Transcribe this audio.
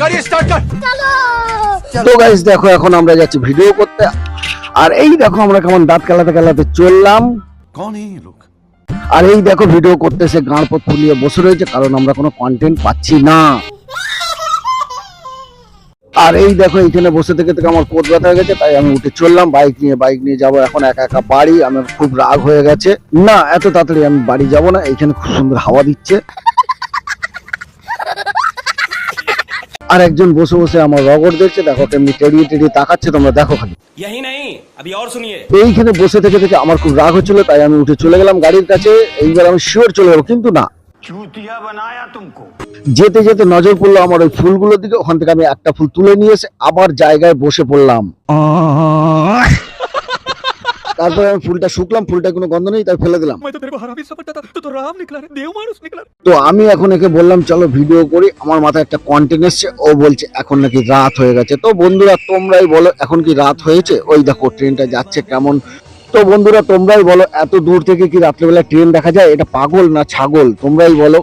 গাড়ি স্টার্ট কর। তো গাইস দেখো এখন আমরা যাচ্ছি ভিডিও করতে, আর এই দেখো আমরা কেমন দাঁত কালাতে কালাতে চললাম। कौन है ये लोग? আর এই দেখো ভিডিও করতে এসে গাঁড় পথ ফুলিয়ে বসে রয়েছে, কারণ আমরা কোনো কন্টেন্ট পাচ্ছি না। আর এই দেখো এইখানে বসে থেকে থেকে আমার কোট ব্যথা হয়ে গেছে, তাই আমি উঠে চললাম বাইক নিয়ে যাবো এখন একা একা বাড়ি। আমার খুব রাগ হয়ে গেছে, না এত তাড়াতাড়ি আমি বাড়ি যাব না। এইখানে খুব সুন্দর হাওয়া দিচ্ছে, আর একজন বসে বসে আমার রগড় দেখছে, দেখো কেমনি টেড়িয়ে তাকাচ্ছে, তোমরা দেখো খালি। यही नहीं अभी और सुनिए। এইখানে বসে থেকে থেকে আমার খুব রাগ হচ্ছিল, তাই আমি উঠে চলে গেলাম গাড়ির কাছে। এইবার আমি শিওর চলে যাবো, কিন্তু না, चूतिया बनाया तुमको। যেতে যেতে নজর পড়লো আমার ওই ফুলগুলোর দিকে। ওখান থেকে আমি একটা ফুল তুলে নিয়ে এসে আবার জায়গায় বসে পড়লাম। তারপরে আমি ফুলটা শুকলাম, ফুলটা কোনো গন্ধ নেই, তাই ফেলে দিলাম। मैं तो तेरे को हरामी समझता था, तो राम निकला रे, देव मानुस निकला। তো আমি এখন একে বললাম চলো ভিডিও করি। আমার মাথায় একটা কন্টেন্ট এসছে, ও বলছে এখন নাকি রাত হয়ে গেছে। তো বন্ধুরা তোমরাই বলো এখন কি রাত হয়েছে? ওই দেখো ট্রেনটা যাচ্ছে কেমন। তো বন্ধুরা তোমরাই বলো এত দূর থেকে কি রাত্রেবেলা ট্রেন দেখা যায়? এটা পাগল না ছাগল? তোমরাই বলো।